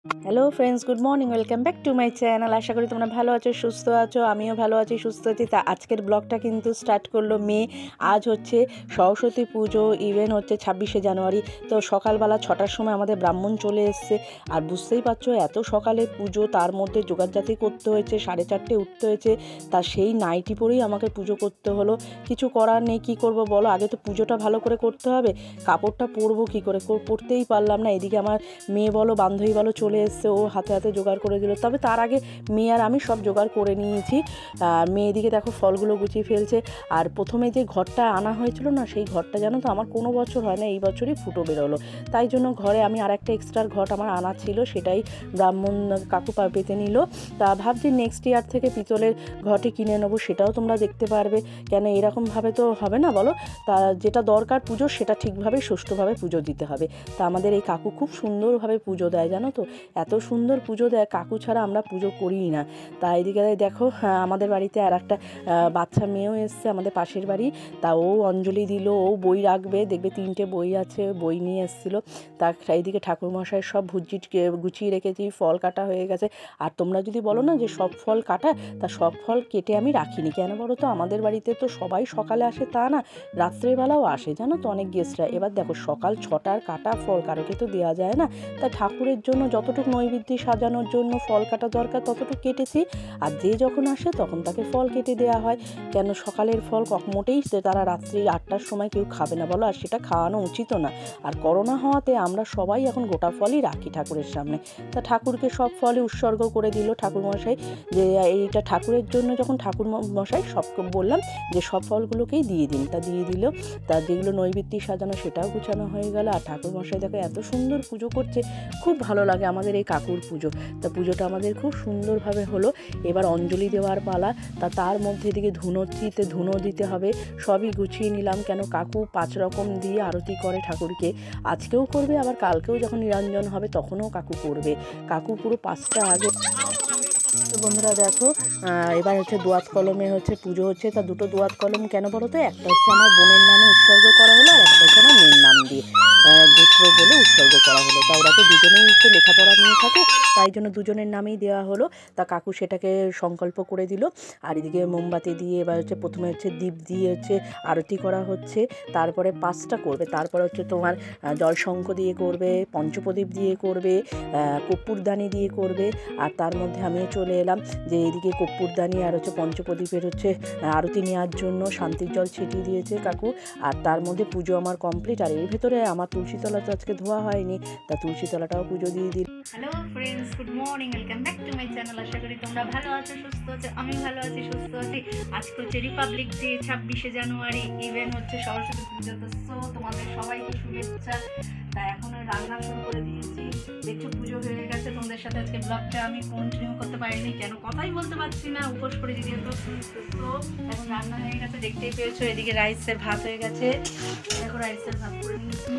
Hello friends, good morning, welcome back to my channel. আশা করি তোমরা ভালো আছো, সুস্থ আছো। আমিও ভালো আছি, সুস্থ আছি। তা আজকের ব্লগটা কিন্তু স্টার্ট করলো মেয়ে। আজ হচ্ছে সরস্বতী পুজো, ইভেন হচ্ছে 26শে জানুয়ারি। তো সকালবেলা 6টার সময় আমাদের ব্রাহ্মণ চলে এসছে। আর বুঝতেই পারছো এত সকালে পুজো, তার মধ্যে জোগাড়জাতি করতে হয়েছে, 4:30 উঠতে হয়েছে। তা সেই নাইটি পরেই আমাকে পুজো করতে হলো। কিছু করার নেই, কী করবো বলো, আগে তো পুজোটা ভালো করে করতে হবে। কাপড়টা পরবো কী করে, পরতেই পারলাম না। এদিকে আমার মেয়ে বলো বান্ধবী বলো চলে এসছে, ও হাতে হাতে জোগাড় করে দিল। তবে তার আগে মেয়ে আর আমি সব জোগাড় করে নিয়েছি। আর মেয়ে দিকে দেখো ফলগুলো গুছিয়ে ফেলছে। আর প্রথমে যে ঘরটা আনা হয়েছিল না, সেই ঘরটা জানো তো আমার কোনো বছর হয় না, এই বছরই ফুটো বেরোলো। তাই জন্য ঘরে আমি আর একটা এক্সট্রা ঘট আমার আনা ছিল, সেটাই ব্রাহ্মণ কাকু পেতে নিল। তা ভাবছি নেক্সট ইয়ার থেকে পিতলের ঘটে কিনে নেবো, সেটাও তোমরা দেখতে পারবে। কেন এরকমভাবে তো হবে না বলো। তা যেটা দরকার পুজো, সেটা ঠিকভাবে সুষ্ঠুভাবে পুজো দিতে হবে। তা আমাদের এই কাকু খুব সুন্দরভাবে পুজো দেয় জানো তো, এত সুন্দর পুজো দেয়, কাকু ছাড়া আমরা পুজো করিই না। তা এদিকে দেখো আমাদের বাড়িতে আর একটা বাচ্চা মেয়েও এসছে আমাদের পাশের বাড়ি। তা ও অঞ্জলি দিল, ও বই রাখবে, দেখবে 3টে বই আছে, বই নিয়ে এসেছিলো। তা এইদিকে ঠাকুরমশাই সব গুছিয়ে রেখেছি, ফল কাটা হয়ে গেছে। আর তোমরা যদি বলো না যে সব ফল কাটা, তা সব ফল কেটে আমি রাখিনি। কেন বলো তো, আমাদের বাড়িতে তো সবাই সকালে আসে তা না, রাত্রেবেলাও আসে জানো তো অনেক গেস্টরা। এবার দেখো সকাল 6টার কাটা ফল কারোকে তো দেওয়া যায় না। তা ঠাকুরের জন্য যতটুকু নৈবেদ্য সাজানোর জন্য ফল কাটা দরকার ততটুকু কেটেছি। আর যে যখন আসে তখন তাকে ফল কেটে দেওয়া হয়। কেন সকালের ফল মোটেই তারা রাত্রি 8টার সময় কেউ খাবে না বলো, আর সেটা খাওয়ানো উচিতও না। আর করোনা হওয়াতে আমরা সবাই এখন গোটা ফলই রাখি ঠাকুরের সামনে। তা ঠাকুরকে সব ফলে উৎসর্গ করে দিল ঠাকুরমশাই, যে এইটা ঠাকুরের জন্য। যখন ঠাকুর মশাই সবকে বললাম যে সব ফলগুলোকেই দিয়ে দিন, তা দিয়ে দিল। তা যেগুলো নৈবেদ্য সাজানো সেটাও গুছানো হয়ে গেল। আর ঠাকুরমশাই দেখো এত সুন্দর পুজো করছে, খুব ভালো লাগে আমাদের এই কাকুর পুজো। তা পুজোটা আমাদের খুব সুন্দরভাবে হলো। এবার অঞ্জলি দেওয়ার পালা। তার মধ্যে এদিকে ধুনো দিতে হবে, সবই গুছিয়ে নিলাম। কেন কাকু 5 রকম দিয়ে আরতি করে ঠাকুরকে, আজকেও করবে, আবার কালকেও যখন নিরঞ্জন হবে তখনও কাকু করবে। কাকু পুরো 5টা আগে। তো বন্ধুরা দেখো, এবার হচ্ছে দোয়াত কলমে হচ্ছে পুজো হচ্ছে। তা 2টো দোয়াত কলম কেন বলো তো, একটা হচ্ছে আমার বোনের নামে উৎসর্গ করা হলো, আর একটা হচ্ছে আমার মেয়ের নাম দিয়ে গোত্র বলে উৎসর্গ করা হলো। তা ওরা তো দুজনেই তো লেখাপড়া নিয়ে থাকে, তাই জন্য দুজনের নামেই দেওয়া হলো। তা কাকু সেটাকে সংকল্প করে দিল। আর এদিকে মোমবাতি দিয়ে এবার হচ্ছে প্রথমে হচ্ছে দীপ দিয়ে হচ্ছে আরতি করা হচ্ছে। তারপরে 5টা করবে, তারপরে হচ্ছে তোমার জলশঙ্খ দিয়ে করবে, পঞ্চপ্রদীপ দিয়ে করবে, কর্পূরদানি দিয়ে করবে। আর তার মধ্যে আমিও চলে এলাম যে এদিকে কর্পূরদানি আর হচ্ছে পঞ্চপ্রদীপের হচ্ছে আরতি নেওয়ার জন্য শান্তির জল ছিটিয়ে দিয়েছে কাকু। আর তার মধ্যে পুজো আমার কমপ্লিট। আর এর ভেতরে আমার তুলসীতলা তো আজকে ধোয়া হয়নি, তা তুলসীতলাটাও পুজো দিয়ে দিল। Hello friends, good morning, welcome back to my channel. আশা করি তোমরা ভালো আছো, সুস্থ আছো। আমি ভালো আছি, সুস্থ আছি। আজকে হচ্ছে রিপাবলিক ডে, 26শে জানুয়ারি, ইভেন হচ্ছে সরস্বতী পুজো। তো তোমাদের সবাইকে শুভেচ্ছা। তা এখন রান্না শুরু করে দিয়েছি, দেখছো পুজো হয়ে গেছে। তোমাদের সাথে আজকে ব্লগটা আমি কন্টিনিউ করতে পারিনি, কেন কথাই বলতে পারছি না, উপোস করেছি যেহেতু। তো এখন রান্না হয়ে গেছে, দেখতেই পেয়েছো। এদিকে রাইসের ভাত হয়ে গেছে, দেখো রাইসের ভাত করে নিয়েছি।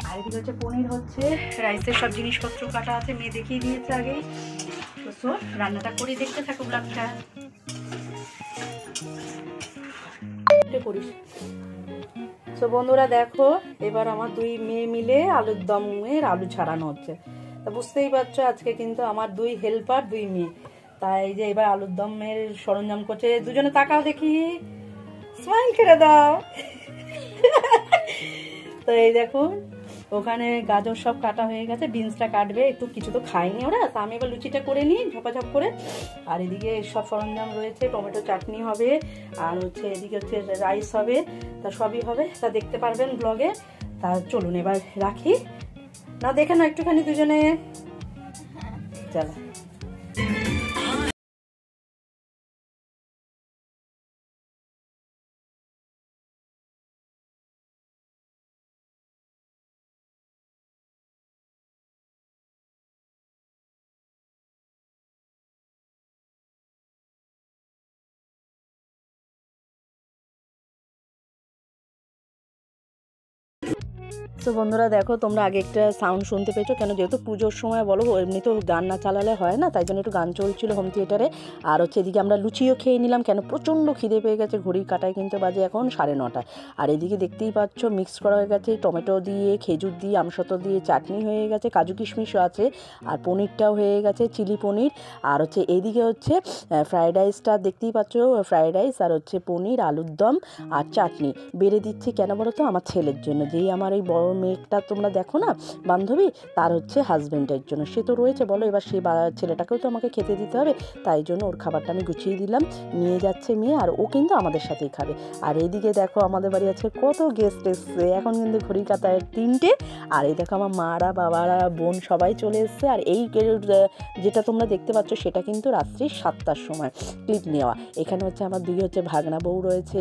আর এদিকে হচ্ছে পনির হচ্ছে, রাইসের সব জিনিসপত্র কাটা আছে, মেয়ে দেখিয়ে দিয়েছে আগেই। তো রান্নাটা করে দেখতে থাকো ব্লগটা। করিস। তো বন্ধুরা দেখো, এবার আমার 2 মেয়ে মিলে আলুর দমের আলু ছাড়ানো হচ্ছে। তা বুঝতেই পারছো আজকে কিন্তু আমার 2 হেল্পার, 2 মেয়ে। তাই যে এবার আলুর দমের সরঞ্জাম করছে। দুজনে তাকাও দেখি, স্মাইল করে দাও। তো এই দেখুন, ওখানে গাজর সব কাটা হয়ে গেছে, বিনসটা কাটবে একটু, কিছু তো খাইনি ওরা। তা আমি এবার লুচিটা করে নিই ঝপাঝপ করে। আর এদিকে সব সরঞ্জাম রয়েছে, টমেটো চাটনি হবে, আর হচ্ছে এদিকে হচ্ছে রাইস হবে। তা সবই হবে, তা দেখতে পারবেন ব্লগে। তা চলুন এবার রাখি না, দেখে না একটুখানি দুজনে। চলো। সো বন্ধুরা দেখো, তোমরা আগে একটা সাউন্ড শুনতে পেয়েছো, কেন যেহেতু পুজোর সময় বলো এমনি তো গান না চালালে হয় না, তাই জন্য একটু গান চলছিল হোম থিয়েটারে। আর হচ্ছে এদিকে আমরা লুচিও খেয়ে নিলাম, কেন প্রচণ্ড খিদে পেয়ে গেছে। ঘড়ির কাটায় কিন্তু বাজে এখন 9:30। আর এদিকে দেখতেই পাচ্ছ মিক্স করা হয়ে গেছে, টমেটো দিয়ে, খেজুর দিয়ে, আমসত্ব দিয়ে চাটনি হয়ে গেছে, কাজু কিশমিশও আছে, আর পনিরটাও হয়ে গেছে, চিলি পনির। আর হচ্ছে এইদিকে হচ্ছে ফ্রায়েড রাইসটা দেখতেই পাচ্ছ, ফ্রায়েড রাইস আর হচ্ছে পনির, আলুর দম আর চাটনি বেড়ে দিচ্ছি। কেন বলো তো, আমার ছেলের জন্য, যেই আমার এই বড় মেয়েটা তোমরা দেখো না বান্ধবী, তার হচ্ছে হাজব্যান্ডের জন্য। সে তো রয়েছে বলো, এবার সেই ছেলেটাকেও তো আমাকে খেতে দিতে হবে, তাই জন্য ওর খাবারটা আমি গুছিয়ে দিলাম। নিয়ে যাচ্ছে মেয়ে, আর ও কিন্তু আমাদের সাথেই খাবে। আর এইদিকে দেখো আমাদের বাড়ি আছে কত গেস্ট এসছে, এখন কিন্তু ঘড়ি কাটায় 3টে। আর এই দেখো আমার মারা, বাবারা, বোন সবাই চলে এসছে। আর এই যেটা তোমরা দেখতে পাচ্ছ সেটা কিন্তু রাত্রি 7টার সময় ক্লিপ নেওয়া। এখানে হচ্ছে আমার দুই হচ্ছে ভাগনা বউ রয়েছে,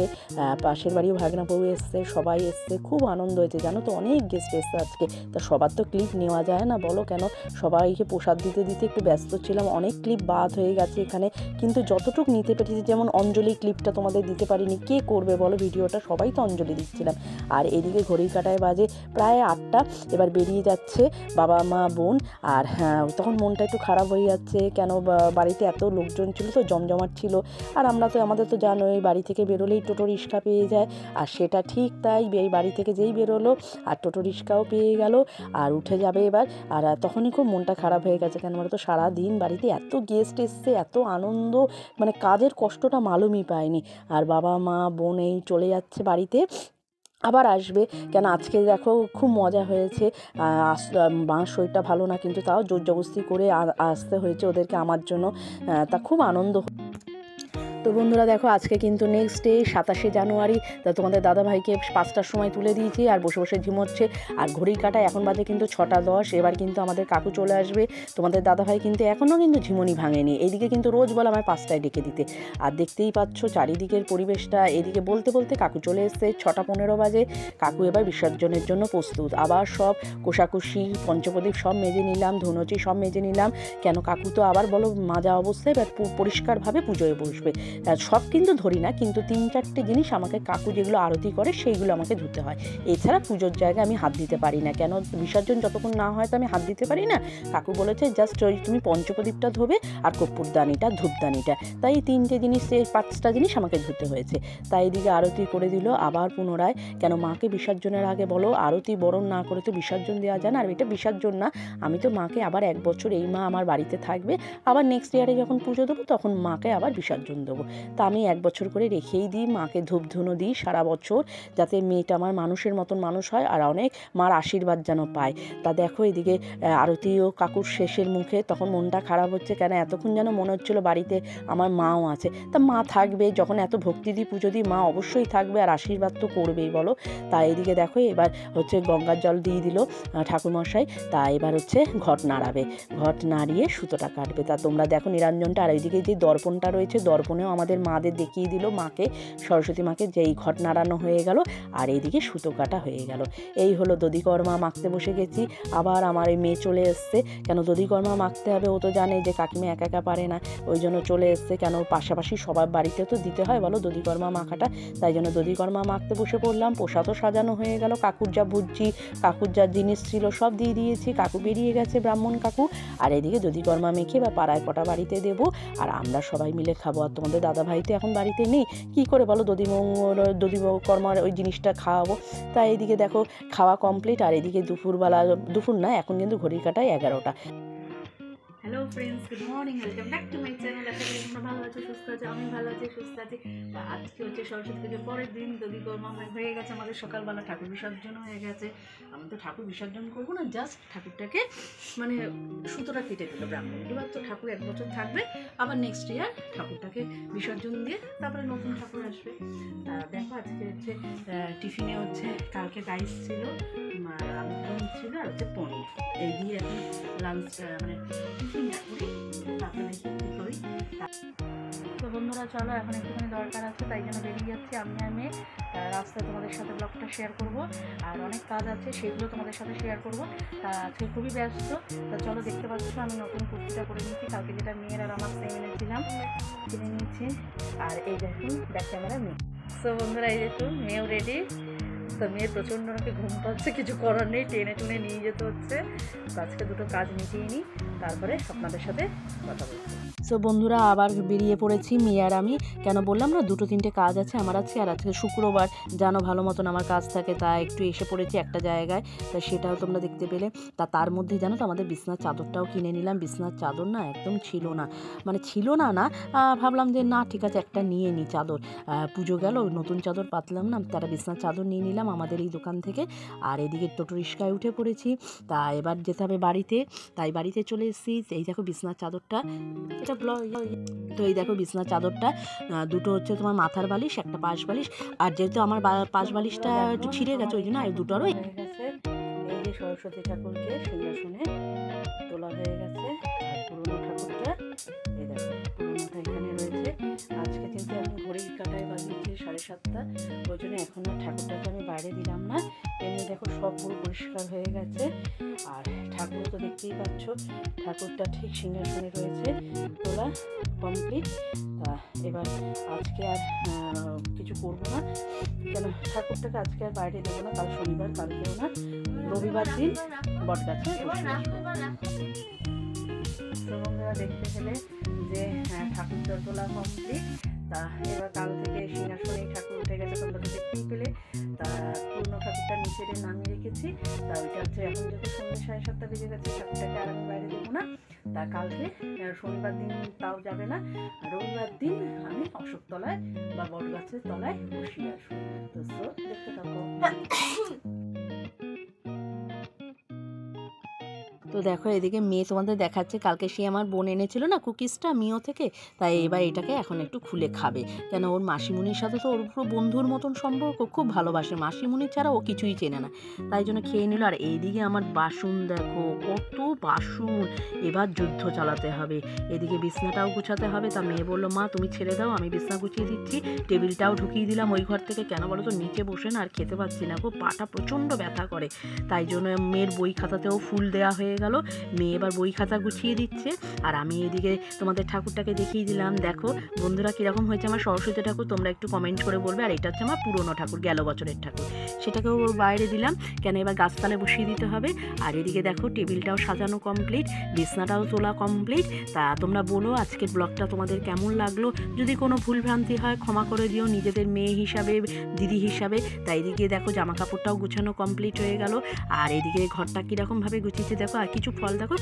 পাশের বাড়িও ভাগনা বউ এসছে, সবাই এসছে, খুব আনন্দ হয়েছে জানো তো, অনেক গেস্ট এসছে আজকে। তা সবার তো ক্লিপ নেওয়া যায় না বলো, কেন সবাইকে প্রসাদ দিতে দিতে একটু ব্যস্ত ছিলাম, অনেক ক্লিপ বাদ হয়ে গেছে এখানে, কিন্তু যতটুকু নিতে পেরেছি, যেমন অঞ্জলি ক্লিপটা তোমাদের দিতে পারিনি, কে করবে বলো ভিডিওটা, সবাই তো অঞ্জলি দিচ্ছিলাম। আর এদিকে ঘড়ির কাটায় বাজে প্রায় 8টা, এবার বেরিয়ে যাচ্ছে বাবা মা বোন। আর হ্যাঁ, তখন মনটা একটু খারাপ হয়ে যাচ্ছে, কেন বাড়িতে এত লোকজন ছিল তো, জমজমাট ছিল। আর আমরা তো, আমাদের তো জানোই, বাড়ি থেকে বেরোলেই টোটো রিক্সা পেয়ে যায়, আর সেটা ঠিক তাই, এই বাড়ি থেকে যেই বেরোলো আর টোটো রিক্সাও পেয়ে গেল, আর উঠে যাবে এবার। আর তখনই খুব মনটা খারাপ হয়ে গেছে, কেন বলো তো, সারাদিন বাড়িতে এত গেস্ট এসছে, এত আনন্দ, মানে কাজের কষ্টটা মালুমই পায়নি। আর বাবা মা বোন এই চলে যাচ্ছে বাড়িতে, আবার আসবে। কেন আজকে দেখো খুব মজা হয়েছে, মার শরীরটা ভালো না, কিন্তু তাও জোর জবরদস্তি করে আসতে হয়েছে ওদেরকে আমার জন্য, তা খুব আনন্দ। তো বন্ধুরা দেখো, আজকে কিন্তু নেক্সট ডে 27শে জানুয়ারি। তা তোমাদের দাদাভাইকে 5টার সময় তুলে দিয়েছি, আর বসে বসে ঝিমোচ্ছে। আর ঘড়ির কাটায় এখন বাজে কিন্তু 6:10। এবার কিন্তু আমাদের কাকু চলে আসবে। তোমাদের দাদাভাই কিন্তু এখনও কিন্তু ঝিমুনি ভাঙেনি। এইদিকে কিন্তু রোজ বলে আমায় 5টায় ডেকে দিতে। আর দেখতেই পাচ্ছ চারিদিকের পরিবেশটা, এদিকে বলতে বলতে কাকু চলে এসছে, 6:15 বাজে। কাকু এবার বিসর্জনের জন্য প্রস্তুত। আবার সব কোষাকুষি, পঞ্চপ্রদীপ সব মেজে নিলাম, ধুনুচি সব মেজে নিলাম, কেন কাকু তো আবার বলো মাজা অবস্থায় এবার পরিষ্কারভাবে পুজোয় বসবে। সব কিন্তু ধরি না, কিন্তু 3-4টে জিনিস আমাকে কাকু যেগুলো আরতি করে সেইগুলো আমাকে ধুতে হয়। এছাড়া পুজোর জায়গায় আমি হাত দিতে পারি না, কেন বিসর্জন যতক্ষণ না হয় তো আমি হাত দিতে পারি না। কাকু বলেছে জাস্ট ওই তুমি পঞ্চপ্রদীপটা ধোবে আর কর্পূরদানিটা, ধূপদানিটা, তাই 3টে জিনিস, 5টা জিনিস আমাকে ধুতে হয়েছে। তাই এদিকে আরতি করে দিল আবার পুনরায়, কেন মাকে বিসর্জনের আগে বলো আরতি বরণ না করে তো বিসর্জন দেওয়া যায় না। আর এটা বিসর্জন না, আমি তো মাকে আবার 1 বছর এই মা আমার বাড়িতে থাকবে, আবার নেক্সট ইয়ারে যখন পুজো দেবো তখন মাকে আবার বিসর্জন দেবো। তা আমি 1 বছর করে রেখেই দিই, মাকে ধূপ ধুনো দিই সারা বছর, যাতে মেয়েটা আমার মানুষের মতন মানুষ হয়, আর অনেক মার আশীর্বাদ যেন পায়। তা দেখো এদিকে আরতি ও কাকুর শেষের মুখে, তখন মনটা খারাপ হচ্ছে, কেন এতক্ষণ যেন মনে হচ্ছিলো বাড়িতে আমার মাও আছে। তা মা থাকবে, যখন এত ভক্তি দিই পুজো দিই, মা অবশ্যই থাকবে আর আশীর্বাদ তো করবেই বলো। তা এদিকে দেখো এবার হচ্ছে গঙ্গার জল দিয়ে দিল ঠাকুরমশাই। তা এবার হচ্ছে ঘট নাড়াবে, ঘট নাড়িয়ে সুতোটা কাটবে। তা তোমরা দেখো নিরঞ্জনটা, আর ওইদিকে যে দর্পণটা রয়েছে, দর্পণেও আমাদের মাদের দেখিয়ে দিল, মাকে, সরস্বতী মাকে, যেই ঘট নাড়ানো হয়ে গেল আর এইদিকে সুতো কাটা হয়ে গেল। এই হলো দধিকর্মা মাখতে বসে গেছি। আবার আমার এই মেয়ে চলে এসছে, কেন দধিকর্মা মাখতে হবে, ও তো জানে যে কাকিমা একা একা পারে না, ওই জন্য চলে এসছে, কেন পাশাপাশি সবার বাড়িতে তো দিতে হয় বলো দধিকর্মা মাখাটা, তাই জন্য দধিকর্মা মাখতে বসে পড়লাম। প্রসাদও সাজানো হয়ে গেল, কাকুর যা ভুজি, কাকুর যা জিনিস ছিল সব দিয়ে দিয়েছি, কাকু বেরিয়ে গেছে, ব্রাহ্মণ কাকু। আর এদিকে দধিকর্মা মেখে বা পাড়ায় কটা বাড়িতে দেবো, আর আমরা সবাই মিলে খাবো। আর তোমাদের দাদাভাই তো এখন বাড়িতে নেই, কি করে বলো দধিকর্মার ওই জিনিসটা খাওয়াবো। তাই এইদিকে দেখো খাওয়া কমপ্লিট। আর এদিকে দুপুরবেলা, দুপুর না, এখন কিন্তু ঘড়ির কাটায় 11টা। Hello friends, good morning, welcome back to my channel. আশা করি তোমরা ভালো আছো, সুস্থ আছো, আমি ভালো আছি, সুস্থ আছি। আজকে হচ্ছে সরস্বতী পুজোর পরের দিন, দধিকর্মা হয়ে গেছে আমাদের, সকালবেলা ঠাকুর বিসর্জন হয়ে গেছে। আমি তো ঠাকুর বিসর্জন করবো না, জাস্ট ঠাকুরটাকে মানে সুতোটা কেটে দিল ব্রাহ্মণ। এবার তো ঠাকুর 1 বছর থাকবে, আবার নেক্সট ইয়ার ঠাকুরটাকে বিসর্জন দিয়ে তারপরে নতুন ঠাকুর আসবে। দেখো আজকে হচ্ছে টিফিনে হচ্ছে কালকে রাইস ছিল, আলুর ছিল, আর হচ্ছে পনির, এই দিয়ে এখন লাঞ্চ মানে টিফিনটা করি, তারপরে দেখি কী করি। তো বন্ধুরা চলো, এখন একটুখানি দরকার আছে, তাই জন্য বেরিয়ে যাচ্ছি আমি আর মেয়ে। রাস্তায় তোমাদের সাথে ব্লগটা শেয়ার করব, আর অনেক কাজ আছে সেগুলো তোমাদের সাথে শেয়ার করব। তা আজকে খুবই ব্যস্ত। তা চলো, দেখতে পাচ্ছ আমি নতুন কুর্তিটা করে নিয়েছি, কালকে যেটা মেয়ের আর আমার সেম এনেছিলাম, কিনে নিয়েছি। আর এই দেখুন ব্যাক ক্যামেরা মেয়ে। সো বন্ধুরা এই দেখুন মেয়েও রেডি, অবস্থা, মেয়ের প্রচণ্ড নাকি ঘুম পাচ্ছে, কিছু করার নেই, টেনে টুনে নিয়ে যেতে হচ্ছে। তো আজকে দুটো কাজ মিটিয়ে নিই, তারপরে আপনাদের সাথে কথা বলছি। সো বন্ধুরা, আবার বেরিয়ে পড়েছি মেয়ে আর আমি। কেন বললাম না, দুটো তিনটে কাজ আছে আমার আজকে। আর আজকে শুক্রবার, জানো ভালো মতন আমার কাজ থাকে, তা একটু এসে পড়েছি একটা জায়গায়, তা সেটাও তোমরা দেখতে পেলে। তার মধ্যে জানো তো আমাদের বিছনার চাদরটাও কিনে নিলাম। বিছনার চাদর না একদম ছিল না, মানে ছিল না না ভাবলাম যে না ঠিক আছে একটা নিয়ে নিই চাদর। পুজো গেল, নতুন চাদর পাতলাম না, তারা বিছনার চাদর নিয়ে নিলাম আমাদের এই দোকান থেকে। আর এদিকে টোটো রিস্কায় উঠে পড়েছি, তা এবার যেতে হবে বাড়িতে, তাই বাড়িতে চলে এসেছি। এই দেখো বিছনার চাদরটা, এটা তো এই দেখো বিছনার চাদরটা, দুটো হচ্ছে তোমার মাথার বালিশ, একটা পাশ বালিশ। আর যেহেতু আমার পাশ বালিশটা একটু ছিঁড়ে গেছে, ওই জন্য দুটো আরও হয়ে গেছে। এই যে সরস্বতী ঠাকুরকে সিংহাসনে তোলা হয়ে গেছে। আর পুরোনো ঠাকুরটা এই দেখো, পুরোনোটা এখানে রয়েছে। আজকে কিন্তু এখন ঘড়ির কাঁটায় বাজিয়েছে 7:30, ওই জন্য এখন আর ঠাকুরটাকে আমি বাইরে দিলাম না। এমনি দেখো সব পুরো পরিষ্কার হয়ে গেছে। আর ঠাকুর তো দেখতেই পাচ্ছ, ঠাকুরটা ঠিক সিংহাসনে রয়েছে, তোলা কমপ্লিট। তা এবার আজকে আর কিছু করবো না, কেন ঠাকুরটাকে আজকে আর বাইরে দেবো না, কাল শনিবার, কালকেও না, রবিবার দিন বটগাছে বসে আসবো। তো বন্ধুরা দেখতে পেলে যে ঠাকুরটা তোলা কমপ্লিট। তা এবার কাল থেকে সিংহাসনে ঠাকুর উঠে গেছে, তোমরা তো দেখতেই পেলে। তা পুরনো ঠাকুরটা নিচে নামিয়ে রেখেছি। তা ওইটা হচ্ছে এখন যেহেতু সন্ধ্যে 7:30 বেজে গেছে, ঠাকুরটাকে আর আমি বাইরে দেবো না। তা কালকে শনিবার দিন তাও যাবে না, রবিবার দিন আমি অশোকতলায় বা বটগাছের তলায় বসিয়ে আসবো। তো দেখতে থাকো। তো দেখো এদিকে মেয়ে তোমাদের দেখাচ্ছে, কালকে সে আমার বোন এনেছিল না কুকিজটা মিও থেকে, তাই এবার এটাকে এখন একটু খুলে খাবে। কেন ওর মাসিমণির সাথে তো ওর পুরো বন্ধুর মতন সম্পর্ক, খুব ভালোবাসে, মাসিমণি ছাড়া ও কিছুই চেনে না, তাই জন্য খেয়ে নিল। আর এইদিকে আমার বাসন দেখো, কত বাসন, এবার যুদ্ধ চালাতে হবে। এদিকে বিছনাটাও গুছাতে হবে। তা মেয়ে বললো মা তুমি ছেড়ে দাও, আমি বিছনা গুছিয়ে দিচ্ছি। টেবিলটাও ঢুকিয়ে দিলাম ওই ঘর থেকে। কেন বলো তো, নিচে বসে না আর খেতে পাচ্ছি না, খুব পাটা প্রচণ্ড ব্যথা করে, তাই জন্য মেয়ের বই খাতাতেও ফুল দেওয়া হয়ে গেল। মেয়ে এবার বই খাতা গুছিয়ে দিচ্ছে, আর আমি এদিকে তোমাদের ঠাকুরটাকে দেখিয়ে দিলাম। দেখো বন্ধুরা কীরকম হয়েছে আমার সরস্বতী ঠাকুর, তোমরা একটু কমেন্ট করে বলবে। আর এটা হচ্ছে আমার পুরনো ঠাকুর, গেল বছরের ঠাকুর, সেটাকেও বাইরে দিলাম, কেন এবার গাছতলায় বসিয়ে দিতে হবে। আর এদিকে দেখো টেবিলটাও সাজানো কমপ্লিট, বিছনাটাও তোলা কমপ্লিট। তা তোমরা বলো আজকের ব্লগটা তোমাদের কেমন লাগলো, যদি কোনো ভুলভ্রান্তি হয় ক্ষমা করে দিও নিজেদের মেয়ে হিসাবে, দিদি হিসাবে। তাই এদিকে দেখো জামা কাপড়টাও গুছানো কমপ্লিট হয়ে গেল। আর এদিকে ঘরটা কীরকমভাবে গুছিয়েছে দেখো। আর কিছু ফল দেখো,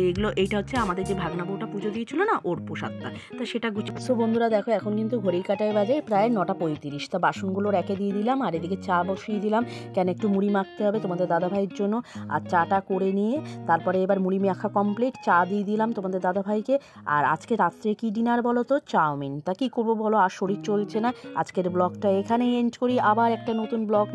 এগুলো এইটা হচ্ছে আমাদের যে ভাগনা বউটা পুজো দিয়েছিল না, ওর প্রসাদটা, তা সেটা গুছিয়ে। সো বন্ধুরা দেখো এখন কিন্তু ঘড়ির কাঁটায় বাজে প্রায় 9:35। তা বাসনগুলো রেখে দিয়ে দিলাম, আর এদিকে চা বসিয়ে দিলাম, কেন একটু মুড়ি মাখতে হবে তোমাদের দাদাভাইয়ের জন্য। আর চাটা করে নিয়ে তারপরে এবার মুড়ি মাখা কমপ্লিট, চা দিয়ে দিলাম তোমাদের দাদাভাইকে। আর আজকে রাত্রে কি ডিনার বলো তো, চাউমিন। তা কী করবো বলো, আর শরীর চলছে না। আজকের ব্লগটা এখানেই এন্ড করি, আবার একটা নতুন ব্লগ নিয়ে